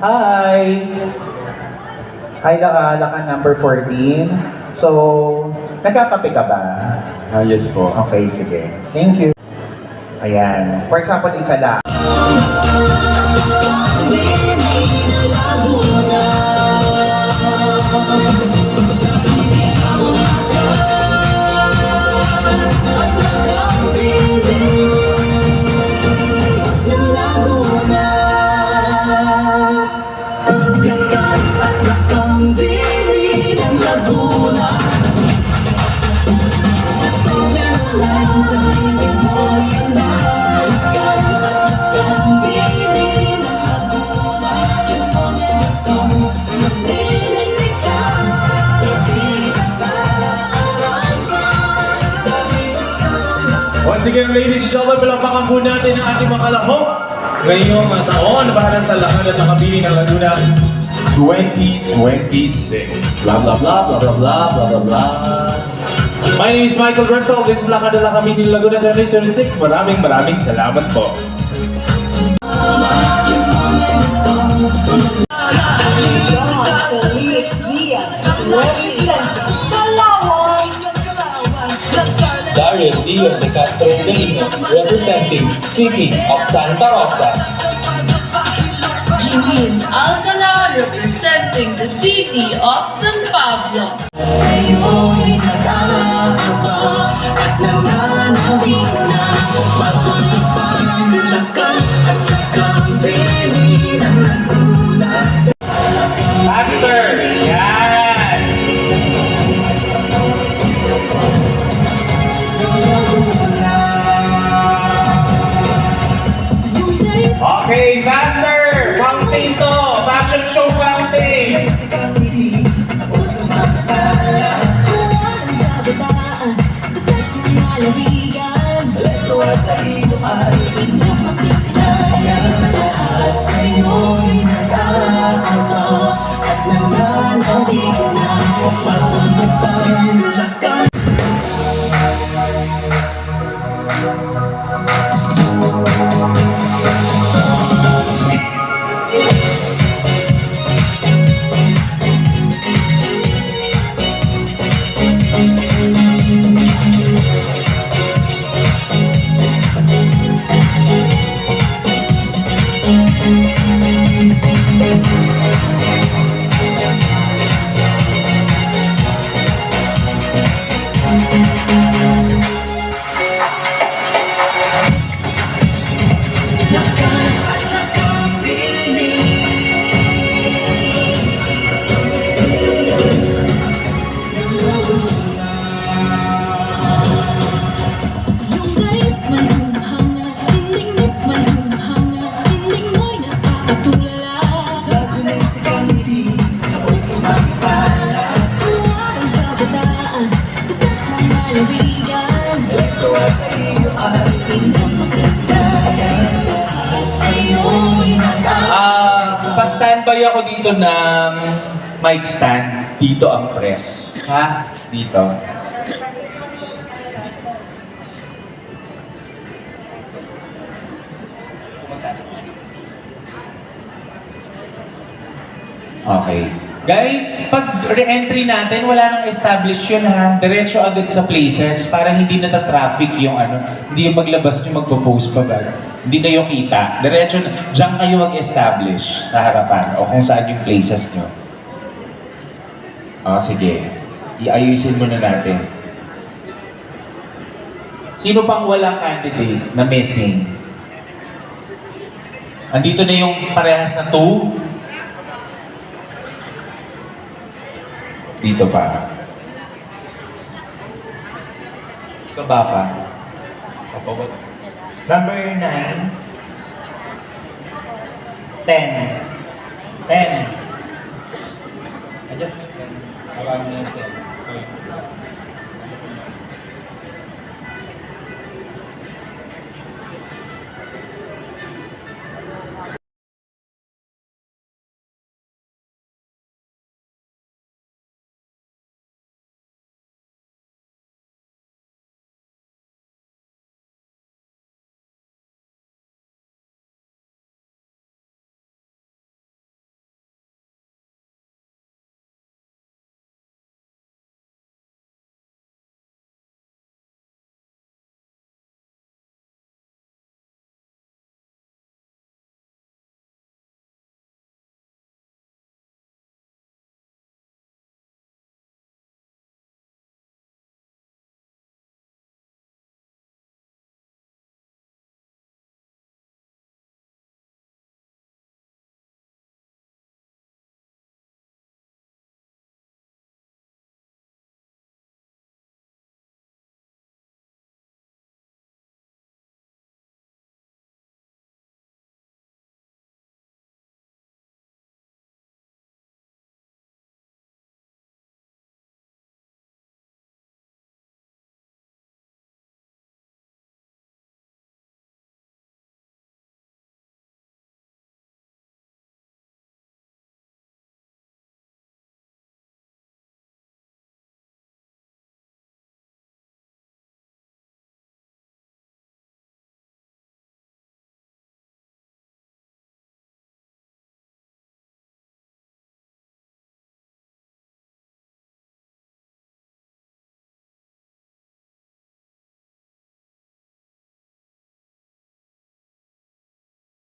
Hi! Hi, Laka number 14. So, nagkakape ka ba? Yes po. Okay, sige. Thank you. Ayan. For example, isa lang. Once again, ladies and gentlemen, palakpakan po natin ang ating mga kalahok ngayong taon na bahala sa lahat at nakabili ng Laguna 2026. Blah, blah, blah, blah, blah, blah, blah, blah, blah. My name is Michael Russell. This is Lakad na Kami ng Laguna 2026. Maraming salamat po. Daryl Dion de Castro Delino, representing City of Santa Rosa. Jimin Alcala, representing the city of San Pablo. Sa'yo'y nag-aaba at nanganabik na masunod pang lakan at nakabili ng Laguna. Master! Yan! Okay, Master! Fountain to! Fashion show fountain! Pa-standby ako dito ng mic stand. Dito ang press. Ha? Dito. Okay. Guys, pag re-entry natin, wala nang establish yun ha. Diretso agad sa places para hindi nata-traffic yung hindi yung maglabas nyo magpo-post pa ba. Hindi kayo kita. Diretso, diyan kayo mag-establish sa harapan o kung saan yung places nyo. O, sige. Iayusin muna natin. Sino pang walang candidate na missing? Andito na yung parehas na 2. Dito pa. Baba pa. Number 9. 10. 10. I just need them. Around 10.